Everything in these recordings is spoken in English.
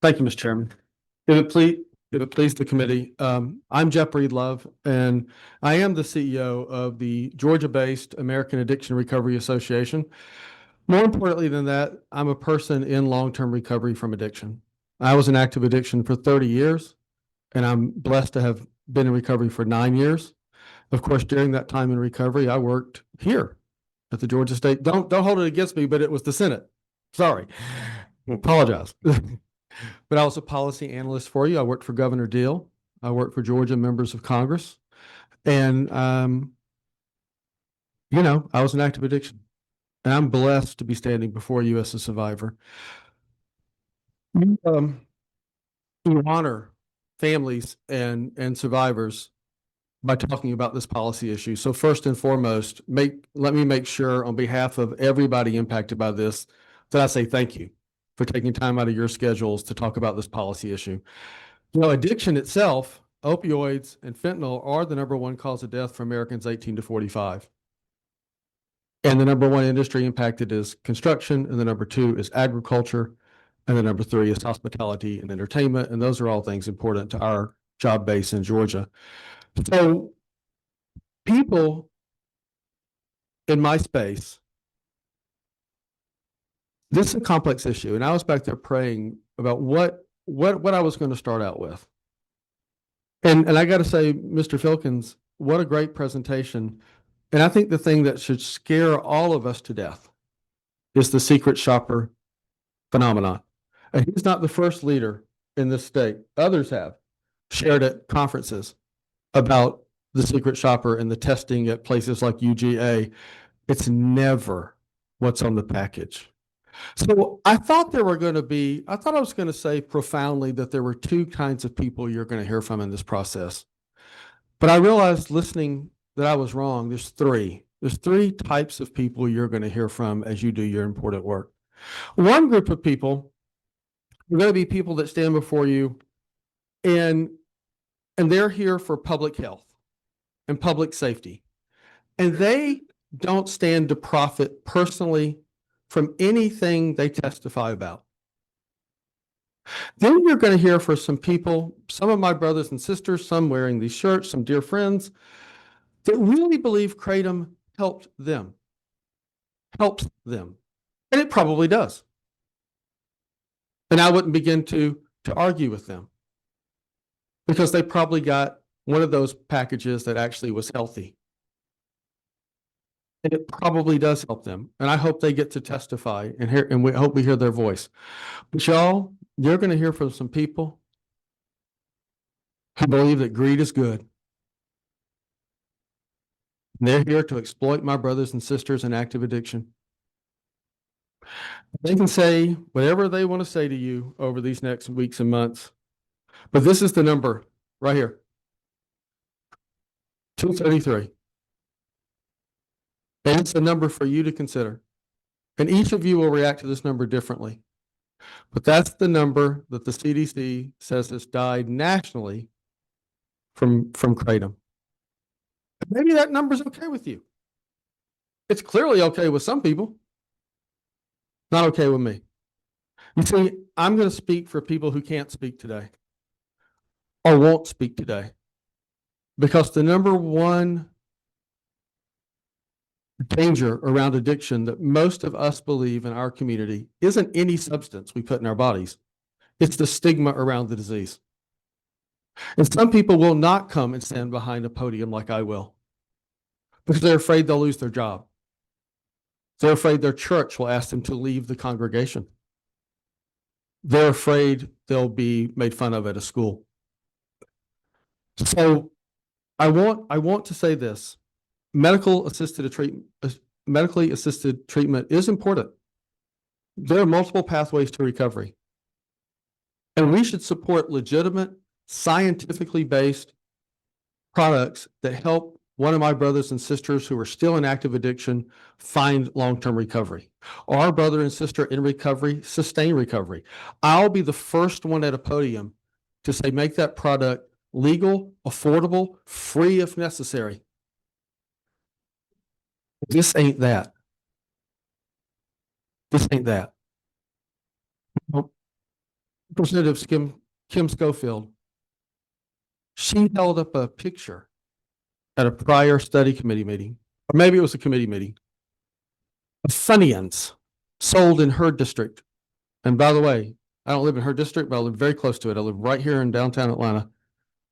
Thank you, Mr. Chairman. If it please the committee, I'm Jeff Breedlove, and I am the CEO of the Georgia-based American Addiction Recovery Association. More importantly than that, I'm a person in long-term recovery from addiction. I was in active addiction for 30 years, and I'm blessed to have been in recovery for 9 years. Of course, during that time in recovery, I worked here at the Georgia State. Don't hold it against me, but it was the Senate. Sorry. I apologize. But I was a policy analyst for you. I worked for Governor Deal. I worked for Georgia members of Congress. And, I was in active addiction. And I'm blessed to be standing before you as a survivor. You honor families and survivors by talking about this policy issue. So first and foremost, let me make sure on behalf of everybody impacted by this that I say thank you for taking time out of your schedules to talk about this policy issue. Addiction itself, opioids and fentanyl are the #1 cause of death for Americans 18 to 45. And the #1 industry impacted is construction, and the #2 is agriculture, and the #3 is hospitality and entertainment. And those are all things important to our job base in Georgia. So people in my space, this is a complex issue. And I was back there praying about what I was going to start out with. And I got to say, Mr. Filkins, what a great presentation. And I think the thing that should scare all of us to death is the secret shopper phenomenon. And he's not the first leader in this state. Others have shared at conferences about the secret shopper and the testing at places like UGA. It's never what's on the package. So I thought I was going to say profoundly that there were two kinds of people you're going to hear from in this process. But I realized listening that I was wrong. There's three. There's three types of people you're going to hear from as you do your important work. One group of people are going to be people that stand before you and they're here for public health and public safety. And they don't stand to profit personally from anything they testify about. Then you're going to hear from some people, some of my brothers and sisters, some wearing these shirts, some dear friends, that really believe Kratom helps them. And it probably does. And I wouldn't begin to argue with them because they probably got one of those packages that actually was healthy. And it probably does help them. And I hope they get to testify and we hope we hear their voice. But y'all, you're going to hear from some people who believe that greed is good. And they're here to exploit my brothers and sisters in active addiction. They can say whatever they want to say to you over these next weeks and months. But this is the number right here. 233. And it's a number for you to consider. And each of you will react to this number differently. But that's the number that the CDC says has died nationally from Kratom. Maybe that number's okay with you. It's clearly okay with some people. Not okay with me. You see, I'm going to speak for people who can't speak today or won't speak today. Because the #1 danger around addiction that most of us believe in our community isn't any substance we put in our bodies. It's the stigma around the disease. And some people will not come and stand behind a podium like I will because they're afraid they'll lose their job. They're afraid their church will ask them to leave the congregation. They're afraid they'll be made fun of at a school. So I want to say this. Medically assisted treatment is important. There are multiple pathways to recovery. And we should support legitimate, scientifically based products that help one of my brothers and sisters who are still in active addiction find long-term recovery. Our brother and sister in recovery sustain recovery. I'll be the first one at a podium to say make that product legal, affordable, free if necessary. This ain't that. This ain't that. Representative Kim Schofield, she held up a picture at a prior study committee meeting, or maybe it was a committee meeting, of Funyuns sold in her district. And by the way, I don't live in her district, but I live very close to it. I live right here in downtown Atlanta.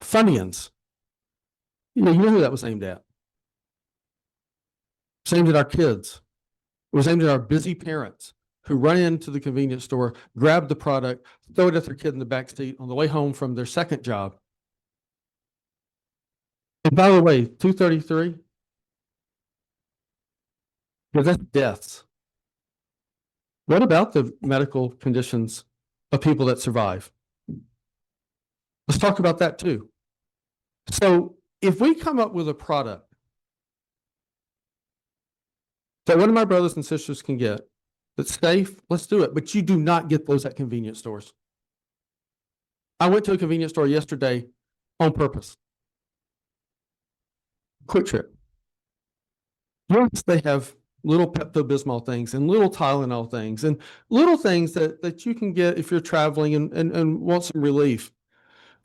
Funyuns. You know who that was aimed at? It was aimed at our kids. It was aimed at our busy parents who run into the convenience store, grab the product, throw it at their kid in the back seat on the way home from their second job. And by the way, 233, because that's deaths. What about the medical conditions of people that survive? Let's talk about that too. So if we come up with a product that one of my brothers and sisters can get that's safe, let's do it. But you do not get those at convenience stores. I went to a convenience store yesterday on purpose. Quick Trip. Yes, they have little Pepto-Bismol things and little Tylenol things and little things that you can get if you're traveling and want some relief.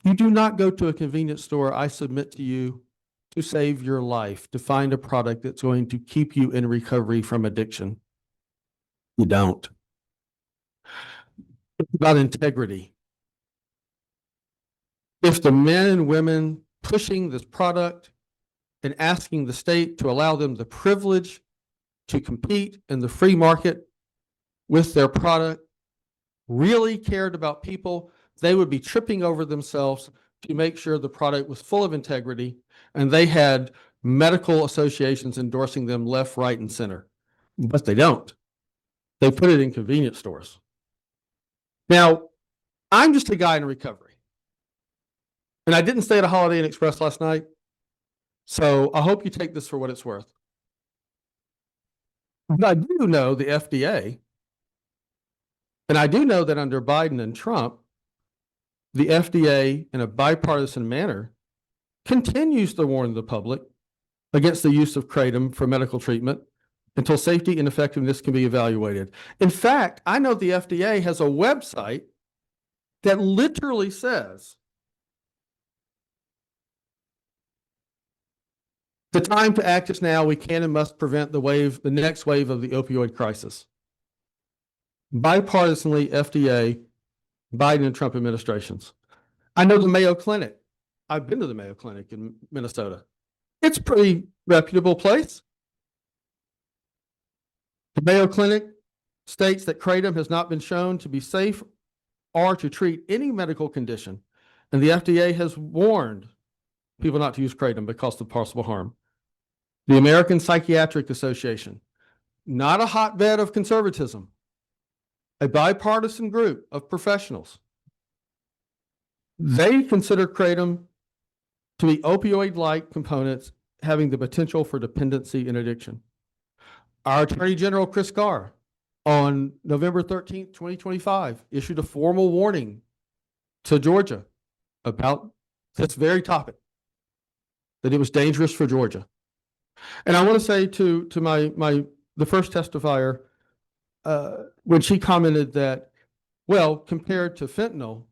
You do not go to a convenience store, I submit to you, to save your life, to find a product that's going to keep you in recovery from addiction. You don't. It's about integrity. If the men and women pushing this product and asking the state to allow them the privilege to compete in the free market with their product really cared about people, they would be tripping over themselves to make sure the product was full of integrity, and they had medical associations endorsing them left, right, and center. But they don't. They put it in convenience stores. Now, I'm just a guy in recovery. And I didn't stay at a Holiday Inn Express last night, so I hope you take this for what it's worth. But I do know the FDA, and I do know that under Biden and Trump, the FDA, in a bipartisan manner, continues to warn the public against the use of kratom for medical treatment until safety and effectiveness can be evaluated. In fact, I know the FDA has a website that literally says the time to act is now. We can and must prevent the next wave of the opioid crisis. Bipartisanly, FDA, Biden and Trump administrations. I know the Mayo Clinic. I've been to the Mayo Clinic in Minnesota. It's a pretty reputable place. The Mayo Clinic states that kratom has not been shown to be safe or to treat any medical condition. And the FDA has warned people not to use kratom because of possible harm. The American Psychiatric Association, not a hotbed of conservatism, a bipartisan group of professionals. They consider kratom to be opioid-like components having the potential for dependency and addiction. Our Attorney General, Chris Carr, on November 13th, 2025, issued a formal warning to Georgia about this very topic, that it was dangerous for Georgia. And I want to say to the first testifier, when she commented that, well, compared to fentanyl,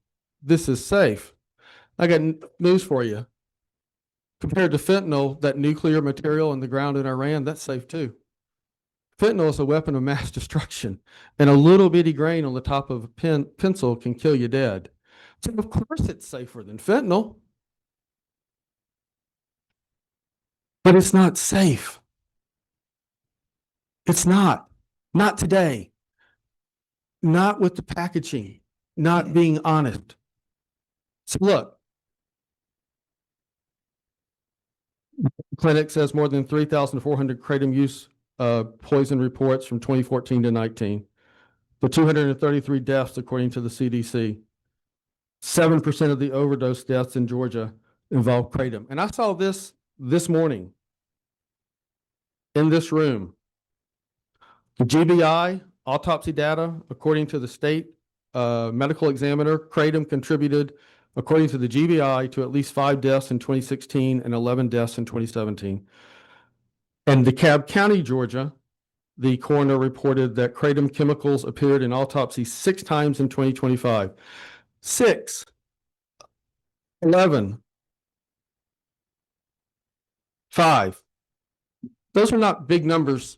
this is safe. I got news for you. Compared to fentanyl, that nuclear material in the ground in Iran, that's safe too. Fentanyl is a weapon of mass destruction, and a little bitty grain on the top of a pencil can kill you dead. So of course it's safer than fentanyl. But it's not safe. It's not. Not today. Not with the packaging. Not being honest. So look, the clinic says more than 3,400 kratom use poison reports from 2014 to 19. The 233 deaths, according to the CDC. 7% of the overdose deaths in Georgia involve kratom. And I saw this morning in this room. The GBI autopsy data, according to the state medical examiner, kratom contributed, according to the GBI, to at least 5 deaths in 2016 and 11 deaths in 2017. And DeKalb County, Georgia, the coroner reported that kratom chemicals appeared in autopsy 6 times in 2025. 6, 11, 5. Those are not big numbers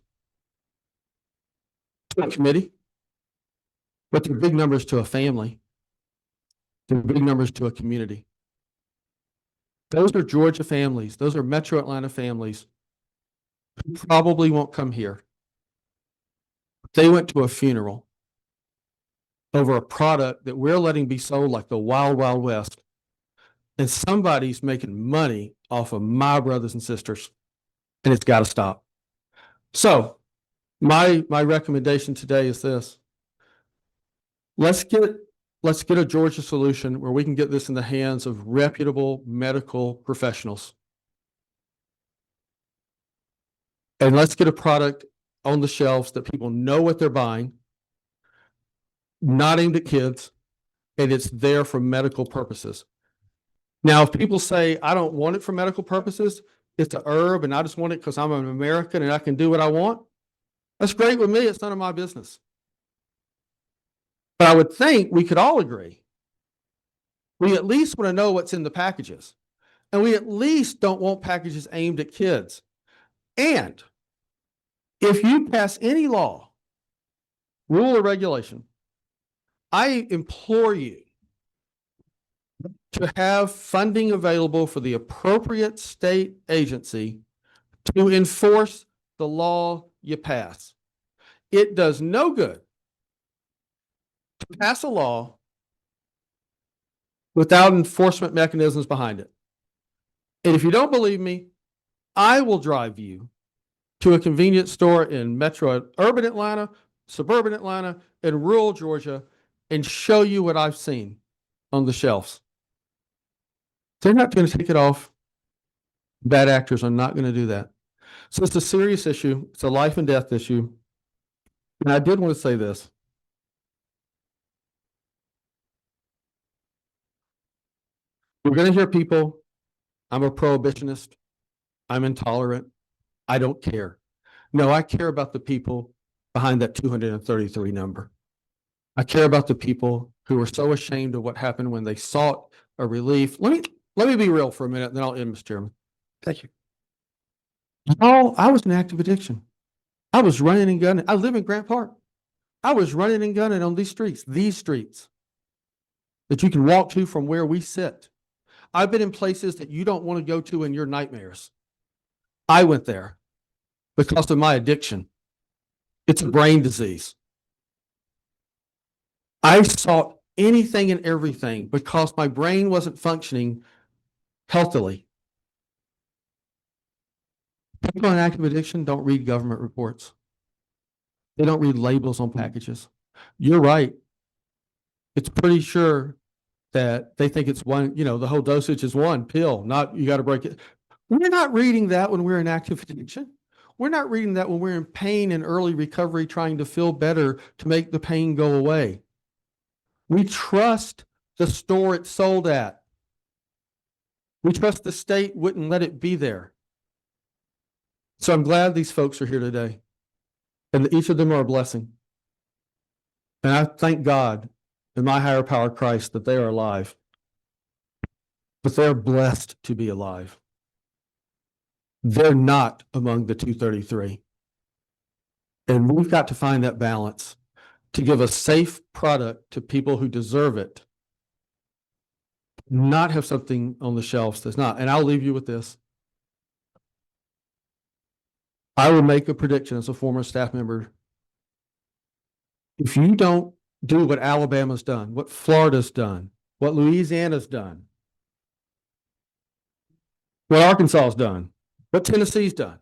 to a committee, but they're big numbers to a family. They're big numbers to a community. Those are Georgia families. Those are Metro Atlanta families who probably won't come here. They went to a funeral over a product that we're letting be sold like the wild, wild west. And somebody's making money off of my brothers and sisters, and it's got to stop. So my recommendation today is this. Let's get a Georgia solution where we can get this in the hands of reputable medical professionals. And let's get a product on the shelves that people know what they're buying, not aimed at kids, and it's there for medical purposes. Now, if people say, I don't want it for medical purposes, it's a herb and I just want it because I'm an American and I can do what I want, that's great with me. It's none of my business. But I would think we could all agree. We at least want to know what's in the packages. And we at least don't want packages aimed at kids. And if you pass any law, rule, or regulation, I implore you to have funding available for the appropriate state agency to enforce the law you pass. It does no good to pass a law without enforcement mechanisms behind it. And if you don't believe me, I will drive you to a convenience store in urban Atlanta, suburban Atlanta, and rural Georgia and show you what I've seen on the shelves. They're not going to take it off. Bad actors are not going to do that. So it's a serious issue. It's a life and death issue. And I did want to say this. We're going to hear people, I'm a prohibitionist. I'm intolerant. I don't care. No, I care about the people behind that 233 number. I care about the people who are so ashamed of what happened when they sought a relief. Let me be real for a minute, and then I'll end, Mr. Chairman. Thank you. Oh, I was in active addiction. I was running and gunning. I live in Grant Park. I was running and gunning on these streets that you can walk to from where we sit. I've been in places that you don't want to go to in your nightmares. I went there because of my addiction. It's a brain disease. I sought anything and everything because my brain wasn't functioning healthily. People in active addiction don't read government reports. They don't read labels on packages. You're right. It's pretty sure that they think it's one, the whole dosage is one pill, not you got to break it. We're not reading that when we're in active addiction. We're not reading that when we're in pain and early recovery, trying to feel better to make the pain go away. We trust the store it's sold at. We trust the state wouldn't let it be there. So I'm glad these folks are here today, and each of them are a blessing. And I thank God and my higher power, Christ, that they are alive. But they're blessed to be alive. They're not among the 233. And we've got to find that balance to give a safe product to people who deserve it, not have something on the shelves that's not. And I'll leave you with this. I will make a prediction as a former staff member. If you don't do what Alabama's done, what Florida's done, what Louisiana's done, what Arkansas's done, what Tennessee's done,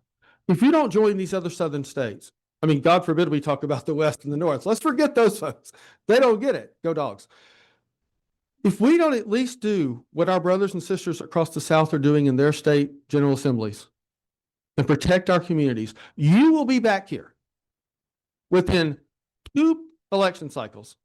if you don't join these other southern states, I mean, God forbid we talk about the West and the North. Let's forget those folks. They don't get it. Go Dogs. If we don't at least do what our brothers and sisters across the South are doing in their state general assemblies and protect our communities, you will be back here within 2 election cycles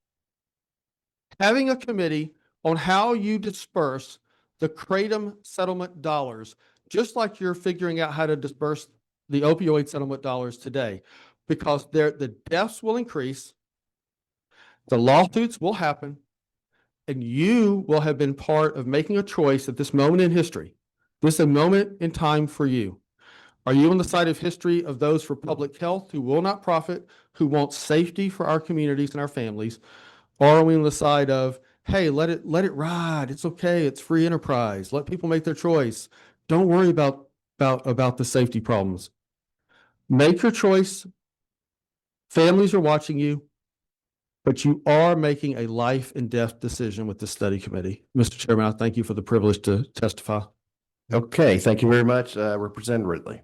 having a committee on how you disperse the Kratom settlement dollars, just like you're figuring out how to disperse the opioid settlement dollars today, because the deaths will increase, the lawsuits will happen, and you will have been part of making a choice at this moment in history. This is a moment in time for you. Are you on the side of history of those for public health who will not profit, who want safety for our communities and our families? Or are we on the side of, hey, let it ride. It's okay. It's free enterprise. Let people make their choice. Don't worry about the safety problems. Make your choice. Families are watching you, but you are making a life and death decision with the study committee. Mr. Chairman, I thank you for the privilege to testify. Okay, thank you very much, Representative Ridley.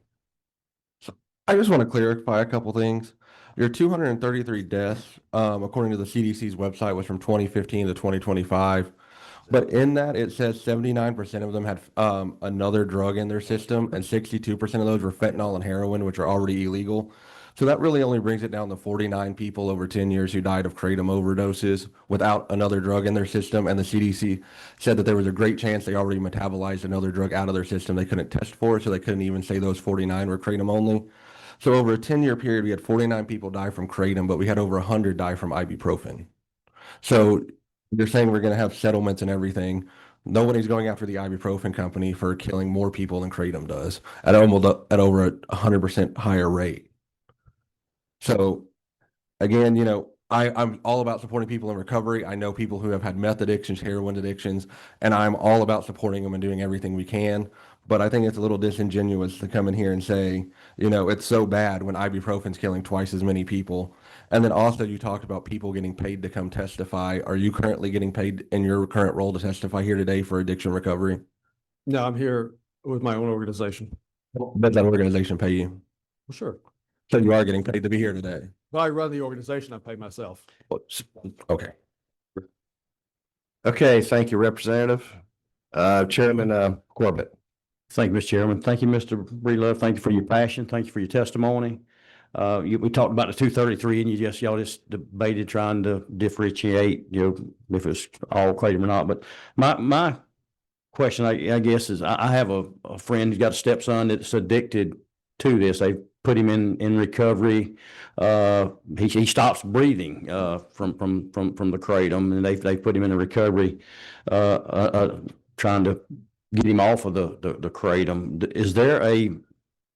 I just want to clarify a couple things. Your 233 deaths, according to the CDC's website, was from 2015 to 2025. But in that, it says 79% of them had another drug in their system, and 62% of those were fentanyl and heroin, which are already illegal. So that really only brings it down to 49 people over 10 years who died of kratom overdoses without another drug in their system. And the CDC said that there was a great chance they already metabolized another drug out of their system. They couldn't test for it, so they couldn't even say those 49 were kratom only. So over a 10-year period, we had 49 people die from kratom, but we had over 100 die from ibuprofen. So they're saying we're going to have settlements and everything. Nobody's going after the ibuprofen company for killing more people than kratom does at almost at over a 100% higher rate. So again, I'm all about supporting people in recovery. I know people who have had meth addictions, heroin addictions, and I'm all about supporting them and doing everything we can. But I think it's a little disingenuous to come in here and say, it's so bad when ibuprofen's killing twice as many people. And then also you talked about people getting paid to come testify. Are you currently getting paid in your current role to testify here today for addiction recovery? No, I'm here with my own organization. Does that organization pay you? Well, sure. So you are getting paid to be here today? If I run the organization, I pay myself. Okay. Okay, thank you, Representative. Chairman Corbett. Thank you, Mr. Chairman. Thank you, Mr. Breedlove. Thank you for your passion. Thank you for your testimony. We talked about the 233 and y'all just debated trying to differentiate, if it's all kratom or not. But my question, I guess, is I have a friend who's got a stepson that's addicted to this. They put him in recovery. He stops breathing from the kratom, and they put him in a recovery, trying to get him off of the kratom. Is there a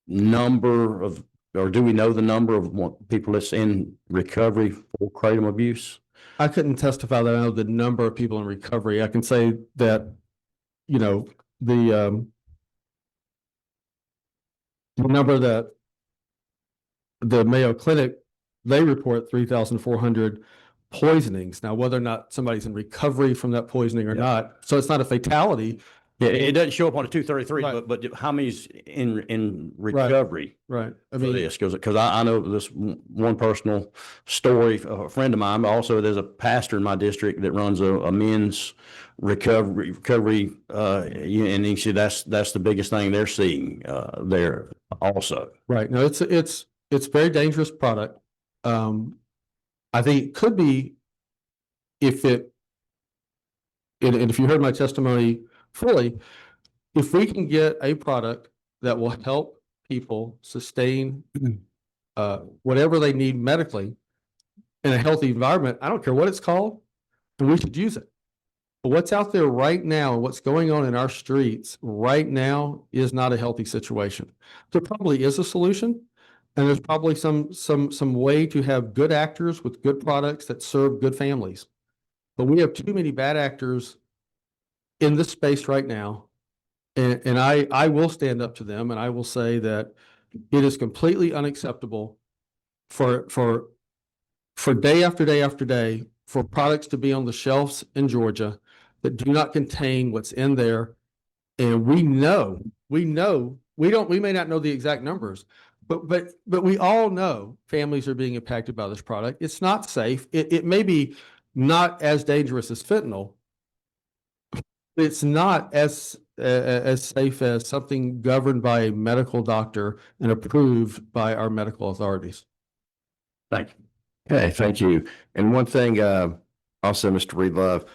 number of, or do we know the number of people that's in recovery for kratom abuse? I couldn't testify that I know the number of people in recovery. I can say that, the number that the Mayo Clinic, they report 3,400 poisonings. Now, whether or not somebody's in recovery from that poisoning or not, so it's not a fatality. Yeah, it doesn't show up on the 233, Right. but how many's in recovery? Right. I For mean, this, because I know this one personal story, a friend of mine, but also there's a pastor in my district that runs a men's recovery, and he said that's the biggest thing they're seeing there also. right. No, it's a very dangerous product. I think it could be if and if you heard my testimony fully, if we can get a product that will help people sustain whatever they need medically in a healthy environment, I don't care what it's called, and we should use it. But what's out there right now and what's going on in our streets right now is not a healthy situation. There probably is a solution, and there's probably some way to have good actors with good products that serve good families. But we have too many bad actors in this space right now. And I will stand up to them and I will say that it is completely unacceptable for day after day after day for products to be on the shelves in Georgia that do not contain what's in there. And we may not know the exact numbers, but we all know families are being impacted by this product. It's not safe. It may be not as dangerous as fentanyl. It's not as safe as something governed by a medical doctor and approved by our medical authorities. Thank you. Okay, thank you. And one thing, also, Mr. Breedlove,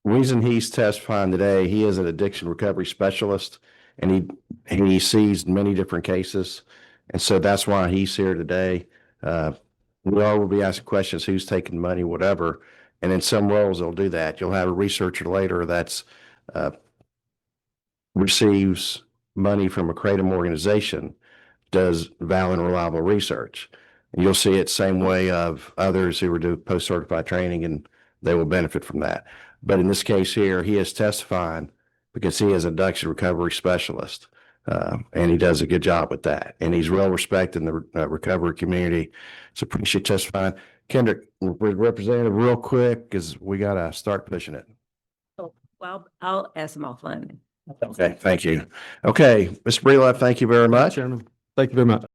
reason he's testifying today, he is an addiction recovery specialist, and he sees many different cases. And so that's why he's here today. We all will be asking questions, who's taking money, whatever. And in some roles, they'll do that. You'll have a researcher later that's receives money from a Kratom organization, does valid and reliable research. And you'll see it same way of others who are doing post-certified training, and they will benefit from that. But in this case here, he is testifying because he is an addiction recovery specialist. And he does a good job with that. And he's well respected in the recovery community. So appreciate testifying. Kendrick, representative, real quick, because we got to start pushing it. Well, I'll ask them offline. Okay, thank you. Okay, Mr. Breedlove, thank you very much. Chairman, thank you very much.